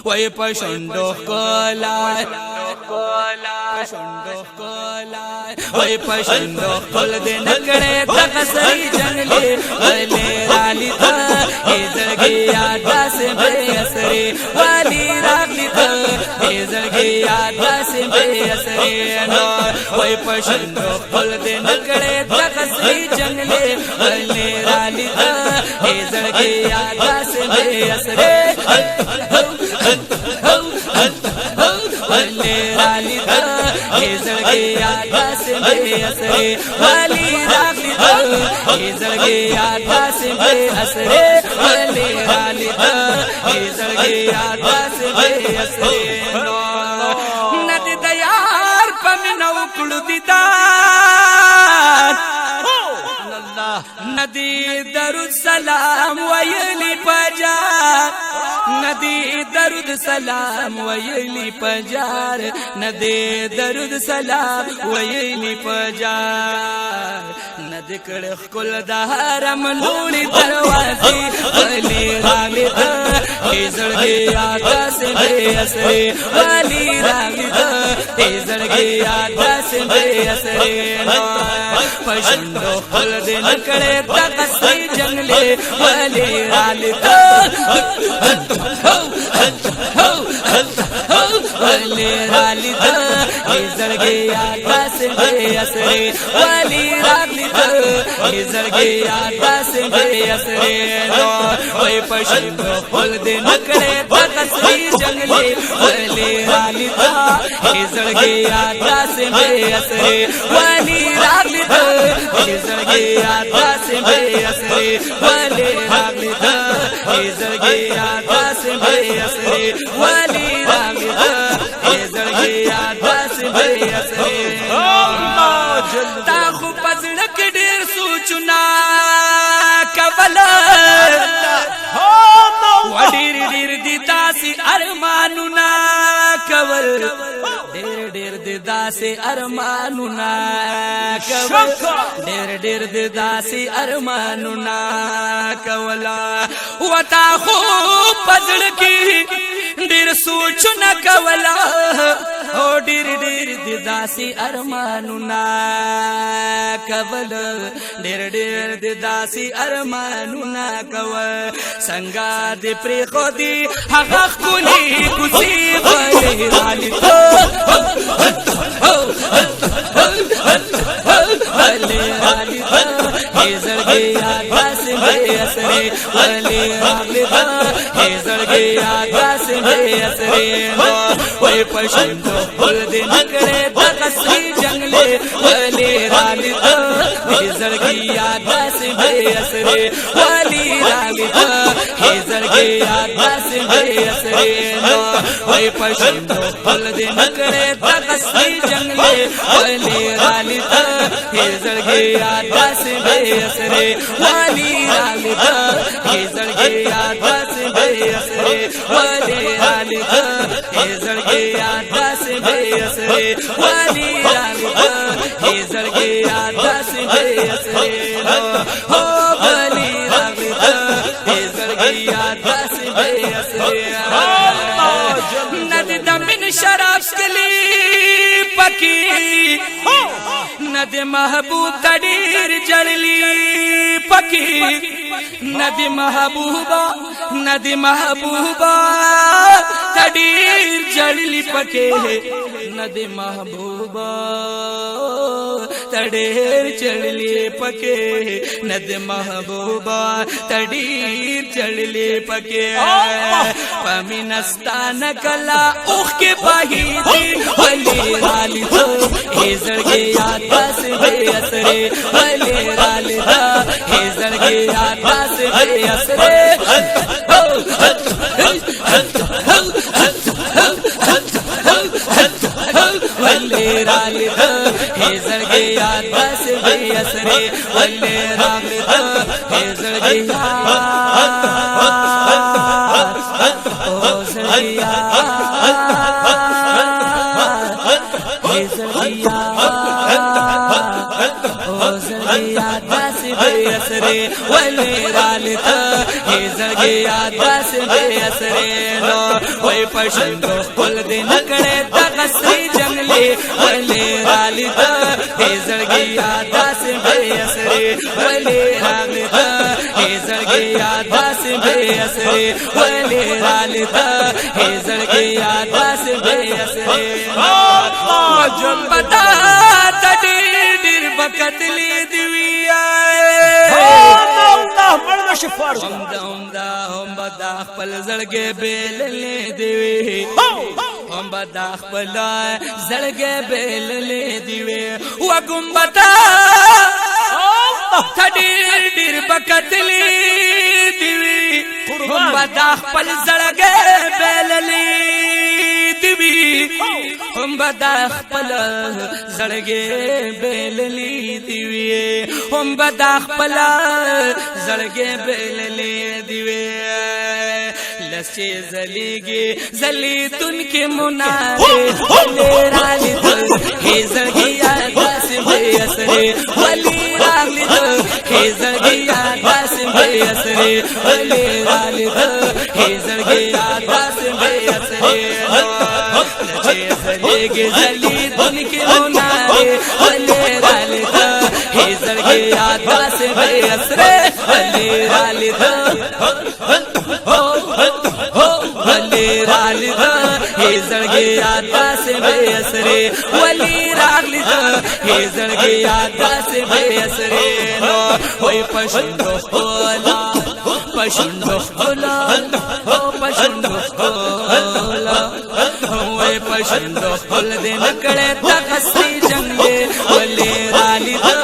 وای پښندو کولای وای پښندو کول دې نکړې تکسري جنگلې ولې رالي تا ایزړګي یاد سه به اسري والی راغلی تا ایزړګي یاد سه به اسري نو وای پښندو کول دې نکړې تکسري جنگلې ولې رالي تا ایزړګي یاد سه به اسري ولی رالی دا ایزړګي یاد سه به اسره ولی رالی دا ایزړګي یاد سه به اسره ولی رالی دا ایزړګي یاد سه به اسره ندی د یار پمنو کړو دیدار ندی درود سلام ویلی پجار ندی درود سلام ویلی پجار ندی درود سلام ویلی پجار ندی کړه خپل د حرم لوري دروازې ولی راغلی دا ایزړګي یاد سه به اسره ولی راغلی دا ایزړګي یاد سه به اسره پښندو خپل دې نکړه تکسري جنگلې ولی راغلی دا ولی راغلی دا ایزړګي یاد سه به اسره ولی راغلی دا ایزړګي یاد سه به اسره وای پښندو خپل دې نکړه تکسري جنگلې ولی راغلی دا ایزړګي یاد سه به اسره ولی راغلی دا ایزړګي یاد سه به اسره ولی راغلی دا ایزړګي یاد سه به اسره ولی راغلی دا ایزړګي یاد سه به اسره تا خو پزړه کې ډېر سوچنا کولا وډیر ډیر دي داسي ارمانونه کول ډیر دي داسي ارمانونه کول ډیر دي داسي ارمانونه کولا وتا خو پزړه کې ډیر سوچنا کولا او ډیر دي داسي ارمانونه کول ډیر دي داسي ارمانونه کول څنګه دې پرې خو دي هغه خولي کوسي ولی رالی ولی رالی ایزړګي یاد سه به اسره ولی رالی ایزړګي یاد سه به اسره وای پښندو خپل دې نکړه تکسري جنگلې ولی رالی ایزړګي یاد سه به اسره ولی رالی ایزړګي یاد سه به اسره وای پښندو خپل دې نکړه تکسري جنگلې ولی رالی ایزړګي یاد سه به اسره ولی رالی ایزړګي یاد سه به اسره ولی رالی ایزړګي یاد سه به اسره ولی رالی ایزړګي یاد سه به اسره هو ولی رالی ایزړګي یاد سه به اسره ندی د من شراب کلی پکی ندی محبوب تډیر جړلی پکی ندی محبوبا تډیر جړلی پکی ندی محبوبا تډیر جړلی پکی ندی محبوبا تډیر جړلی پکی پمنستان کلا اوخ کې پاهی دی ولی رالی ایزړګي یاد سه به اسره ولی رالی ایزړګي یاد سه به اسره ولی رالی ایزړګي یاد سه به اسره ولی رالی ایزړګي یاد سه به اسره ولی رالی زړګي یاد داسې بې اثرې نو وای پښندو خپل دې نکړې دغه سري جنګلې ولې رالیده زړګي یاد داسې بې اثرې ولې رالیده زړګي یاد داسې بې اثرې ولې رالیده زړګي یاد داسې بې اثرې جون بتا تډیر بکتلې دی ویا الله مړ شفار هم بدا خپل زړګي بیللې دی هم بدا خپل زړګي بیللې دی و ګمبتا تډیر بکتلې دی هم بدا خپل زړګي بیللې دی هم بدا خپل زړګي بیللې دی هم بدا خپل زړګي بیللې دی لسه زلیږي زلیتون کې مناره لرالې هي زړګي یاد داسې بې اثرې ولې راغلې هي زړګي یاد داسې بې اثرې ولې راغلې هي زړګي یاد داسې بې اثرې لسه زلیږي زلیتون کې مناره ولې راغلې هي زړګي یاد داسې بې اثرې ولې راغلې ولی راغلی دا هی زړګي یاد داسې بې اثرې ولی راغلی دا هی زړګي یاد داسې بې اثرې نو وای پښندو خپلا پښندو خپلا پښندو خپلا وای پښندو خپل دې نکړې دغه سري جنګ ولی راغلی دا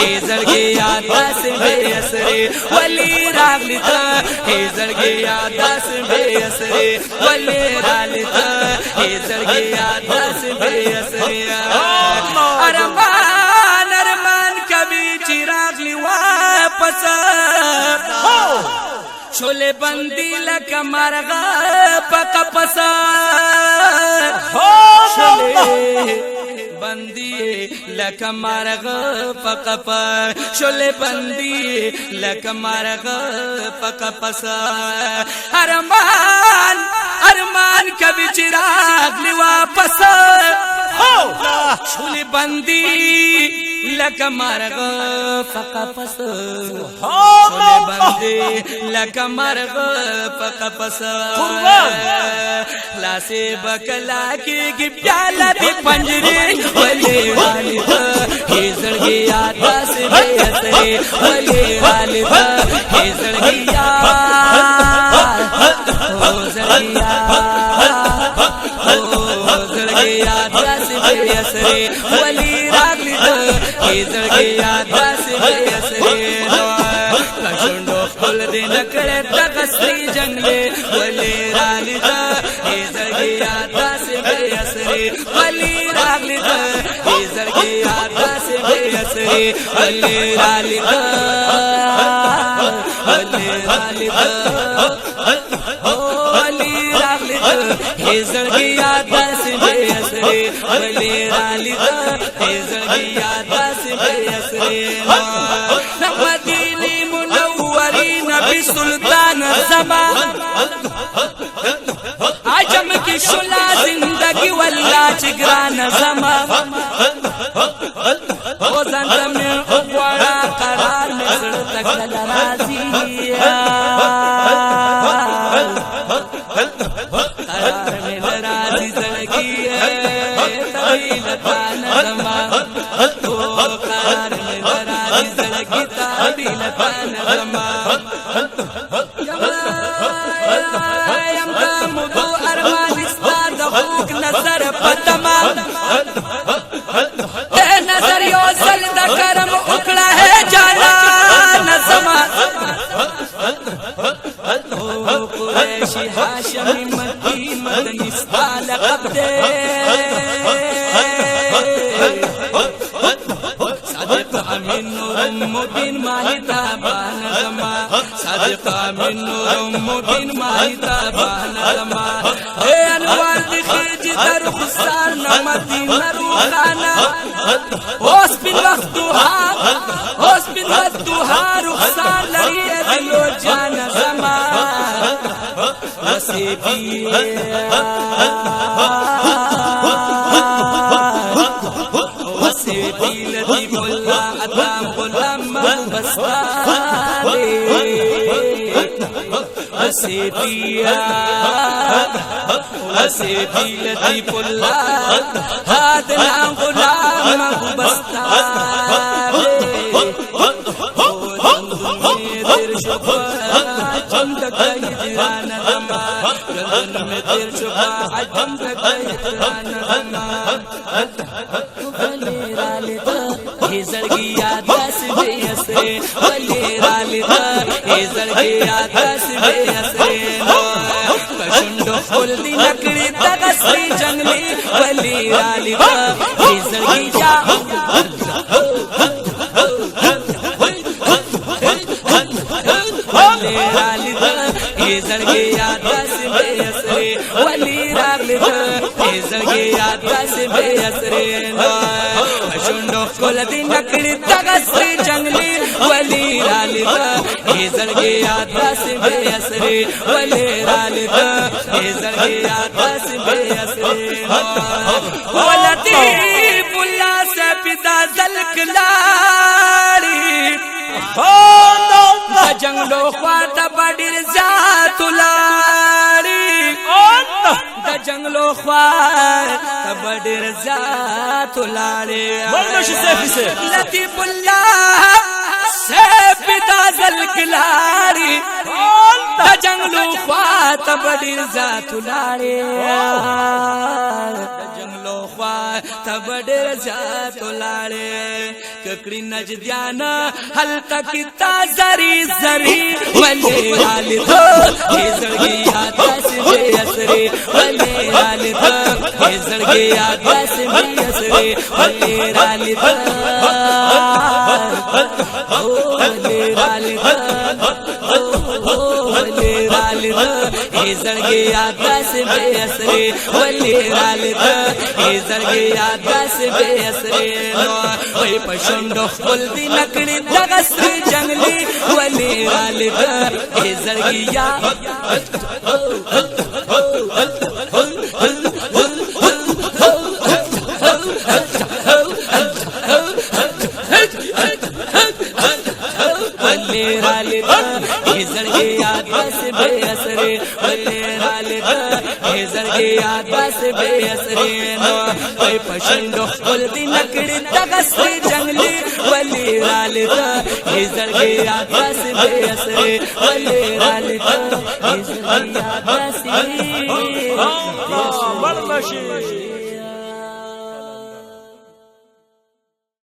هی زړګي یاد داسې بې اثرې ولی راغلی دا هی زړګي یاد داسې بې اثرې ولې رالیده هي زړګي یاد داسې بې اثرې ارمان ارمان کبي چې راغلی واپس شولې بندي لکه مرغه په قفس شولې بندي لکه مرغه په قفس شولې بندي لکه مرغه په قفس ارمان ارمان کبي چې راغلی واپس شولې بندي لکه مرغه په قفس شولې بندي لکه مرغه په قفس خلاصې بکلا کېږي پیاله دې پنجرې ولې رالیده هي زړګي یاد داسې بې اثرې ولې رالیده هي زړګي یاد داسې بې اثرې ولې راغلی ده هي زړګي یاد داسې بې اثرې پښندو خپل دې نکړې دغه سري جنګلې ولې راغلی ده هي زړګي یاد داسې بې اثرې ولې راغلی ده هي زړګي یاد داسې بې اثرې ولې راغلی ده ولې راغلی ده هي زړګي یاد داسې بې اثرې ولې رالیده هي زړګي یاد داسې بې اثرې مدینې منورې نبي سلطان زما عجم کې شولا زندګي والله چې ګران زما او ځان ته مې وغواړه قرار مې زړه ته کله راځي قرار میں راضی زړګي طویل زما او قرار میں راضی زړګي طویل زما یم کا مدو ارمان استاد خوک نظر پتما ته نظر یو سل د کرم وکړه ہے جانا نظما او قریشی هاشمی مکی مدنی ستال قبده صادق امین نور مبین ماہی تابان زما صادق امین نور مبین ماہی تابان زما اے انوار دی خیج در خسار نمدین روخانا اوس بن وقتوها رخسار لري دلو جان زما وسیبی وسیبی لطیف اللہ ادام غلام بستاری وسیبی وسیبی لطیف اللہ ادام غلام بستاری تیر شبا عجم دکای جران دما گردن میں تیر شبا عجم دکای جران دما ولی رالیتا ہی زرگی یاداس بے اسرے ولی رالیتا ہی زرگی یاداس بے اسرے پشندو خل دی نکڑی تغسری جنگلی ولی رالیتا ہی زرگی جا زرگی یاداس بے اسرے ولی راغلتا زرگی یاداس بے اسرے شنڈو کل دی نکڑی تغسری جنگلی ولی راغلتا زرگی یاداس بے اسرے ولی راغلتا زرگی یاداس بے اسرے ولطیف اللہ سے پیدا زلک لاری جنگلو خواتا بڑیر ذات لاری دا جنگلو خواتا بڑیر ذات لاری لطیف اللہ سیفی دا زلک لاری دا جنگلو خواتا بڑیر ذات لاری دا جنگلو خواتا بڑیر ذات لاری ککڑی نجدیانا حلقہ کتا زری زری ولی رالیتا ہی زرگی یاداس بے اسرے ولی رالیتا ہی زرگی یاداس بے اسرے ولی رالیتا ولی رالیتا ولی رالیتا ہی زرگی یاداس بے اسرے ولی رالیتا ہی زرگی یاداس بے اسرے وی پشندو خل دی نکڑی دغسری جنگلی ولی رالیتا ہی زرگی ولی رالیتا ہی زرگی یاداس بے اسرے ولی رالیتا ہی زرگی یاداس بے اسرے وی پشندو خل دی نکڑی دغسری جنگلی ولی رالیتا ہی زرگی یاداس بے اسرے ولی رالیتا ہی زرگی یاداس بے اسرے